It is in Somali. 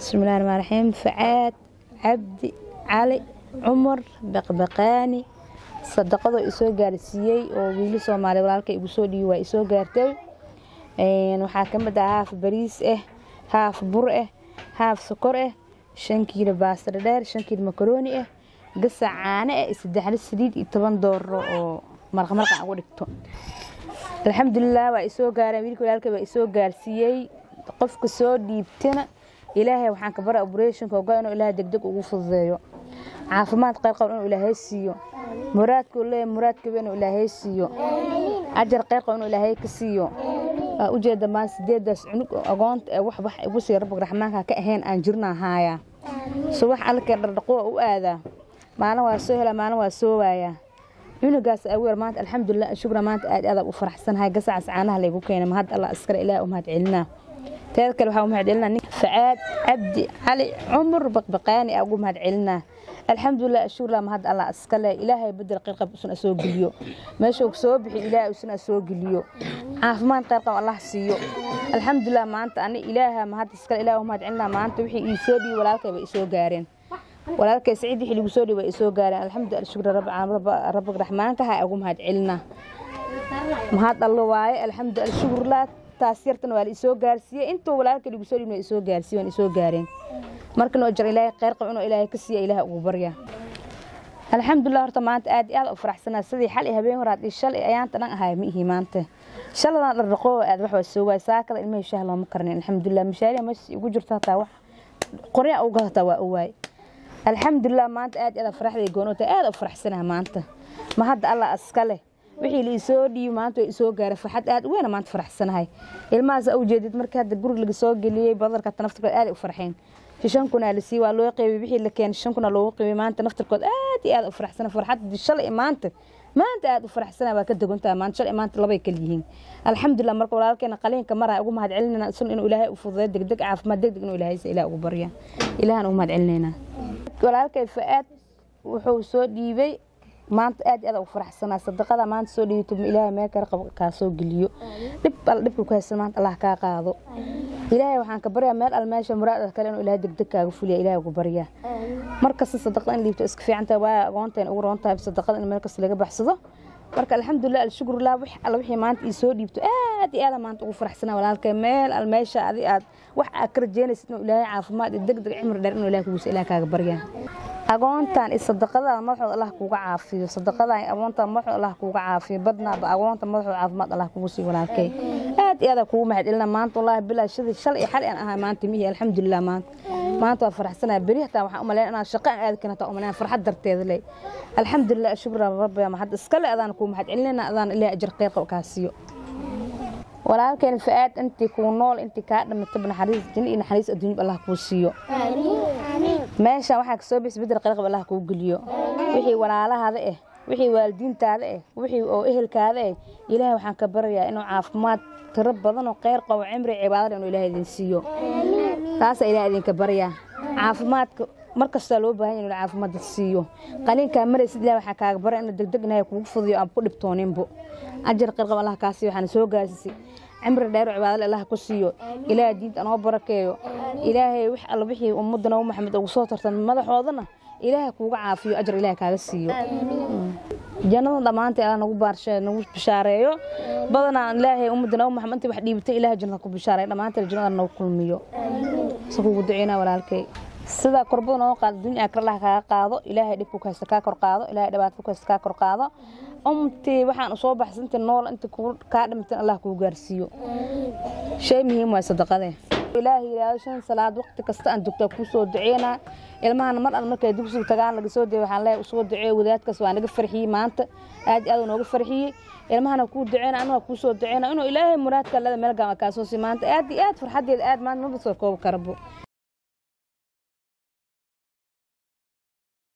بسم الله الرحمن الرحيم. فعاد عبدي علي عمر بقبقاني صدقado isoo gaarsiiyay oo wiil Soomaali walaalkay igu soo dhiibay isoo gaartay waxa kamid ah haaf bariis haaf bur haaf sokor 5 kiilo baasta dheer 5 kiilo makaroni gasac caano 3 saliid iyo 10 dooro oo marqa ugu dhigto. alxamdulillah waa isoo gaaray wiilka walaalkay waa isoo gaarsiiyay qofka soo dhiibtana ilaahay waxaan ka baray operation-ka oo inuu ilaahay degdeg ugu fududeeyo caafimaad qayb qab inuu ilaahay siiyo muraadku leeyahay muraadka inuu ilaahay siiyo ajar qayb qab inuu ilaahay ka siiyo u jeeda ma 8 cunug agoonta wax ugu sii rabbi raxmaanka ka ahayn aan jirnaa haaya subax alka dhaqo u aada maalin waa soo hela maalin waa soo waaya cunugaas aweer maanta alxamdulillah shukra maanta aad u faraxsanahay gasac caanaha la igu keenay mahad Allah iskale ilaahay u mahad celinaa تذكر وحنا مهد لنا فعاد عبدي علي عمر بقبقاني أقول مهد علنا الحمد لله الشكر لما هذا الله أسكله إلهي بدل قرقة بسنا أسوق اليو ما شوك سوبح إلهي بسنا أسوق اليو عافمان قرقة الله سيو الحمد لله ما أنت أنا إلهي ما هذا أسكال إلهي ومهد علنا ما أنت وحي يسودي ولا لك بيسوق جارين ولا لك سعيد حلو يسودي ويسوق جارين الحمد لله الشكر رب الرحمن كها أقول مهد علنا ما هذا الله واي الحمد لله الشكر لك taasirtana waa isoo gaarsiiyay intuu walaalka igu soo dhino isoo gaarsiiyay isoo gaareen markana jar ilaahay khayr qab inuu ilaahay ka siiyo ilaahay ugu barya alxamdulillah horta maanta aad u faraxsanaa sidii xal habeen horaad shal ayaanta dhan ahay ma ihi maanta shaladan dhaqo aad wax soo waay saakada ilmaha shaah loo ma karneen alxamdulillah mishaariya ma igu jirtaa taa wax qorya uga hata waa waay alxamdulillah maanta aad faraxday goonota aad u faraxsanaa maanta ma hadda Allah askale wixii la soo dhiib maanta soo gaaray farxad aad weyn maanta faraxsanahay ilmahaas u jeedid markii hadda guriga laga soo galiyay badarka naftirka aad u farxeen shan kuna la sii waa loo qeybay wixii la keenay shan kuna loo qeybay maanta naftirkood aad u faraxsan farxad shalay maanta aad u faraxsanahay waa ka daguntaa maanta shalay maanta laba kala yihiin alxamdulillah marka walaalkeena qaliinka maraa ugu mahad celinayna inuu ilaahay u fududeeyo degdeg caafimaad degdeg inuu ilaahay ilaahay ugu barya ilaahan ugu mahad celinayna walaalkay Faad wuxuu soo dhiibay maanta aad u faraxsanaa sadaqada maanta soo dhiibto ilaahay ma ka soo geliyo dib ku haysan maanta Allah ka qaado ilaahay waxaan ka baryaa meel almeesha muraad kale inuu ilaahay degdeg kaaga fuliyo ilaahay ugu baryaa marka sadaqada in liibto iska fiicanta waa aqoonteen ugu roontahay sadaqada in meel kasta laga baxsado marka alxamdulillah alshukr la wixii maanta ii soo dhiibto aad maanta ugu faraxsanaa walaalkay meel almeesha aad wax aad ka rajeynaysid inuu ilaahay caafimaad degdeg cimri dheer inuu ilaahay kugu ilaahay kaaga baryaa agoontan sadaqada madaxooda Allah kuuga caafiyo sadaqada agoontan madaxooda Allah kuuga caafiyo badna agoontan madaxooda caafimaad Allah kugu sii walaalkay aad kuugu mahad celina maanta wallahi bilaa shadii shal iyo xal aan ahay maanta mihi alxamdulillah maanta waa faraxsanahay bariixta waxaan u maleeyaa inaan shaqo aad kanata u maleeyaa farxad darteeda leh alxamdulillah shukran rabbi ma had iskale adaan ku mahad celinayna adaan ilaahay ajr qeyb ka siiyo walaalkeen Faad intii ku nool intii ka dhamatay naxariis jin iyo naxariis adduunka Allah ku siiyo meesha waxa ka soo bisbedel qeyb Allah ku geliyo wixii walaalahaada wixii waalidiintaada wixii oo ehelkaada ilaahay waxaan ka baryaa inuu caafimaad tiro badan oo khayr qabo cimri cibaadada inuu ilaahay idin siiyo taas ilaahay idin ka baryaa caafimaadka markasta loo baahan yahay inuu caafimaad siiyo qaliinka maraysid ilaahay waxa kaaga baray in degdegnahay kugu fudiyo aan ku dhibtooninbo ajar khayr qabo Allah ka siiyo waxaan soo gaasisay عمر داير عبادة الله كسيو إلى دين أنا بركيو إلهي وح الله بحي أمودنا ومحمد أبو صوتر ماذا حوضنا إلهي كوجع عافيو أجر إلهي كاسيو جنة ضمانتي أنا نقول برشة نقول بشاريو بدنا إلهي أمودنا ومحمد أنت بحدي بتي إلهي جنة كوب بشاري ضمانتي الجنة أنا نقول ميو سبوا دعينا ولا الكي سدا قربنا وقال الدنيا أكر الله كقاضو إلهي دبوك هستكاكر قاضو إلهي دباتك هستكاكر قاضو أمتي وحن أصوب حسنت النور أنت كادم الله كوجارسيو شيء مهم وصدقه إلهي لا شان صلاة وقت كستان دكتور كوسو دعينا المهن مرة المركز دوسو تجان لقصود وحن لا أصوب دعي وذات كسوان نقفرحي ما أنت أدي أدو نقفرحي المهن كود دعينا أنا كوسو دعينا إنه إلهي مراد كلا ملقى مكاسوسي ما أنت أدي فرحدي الأد ما نبصر كوب كربو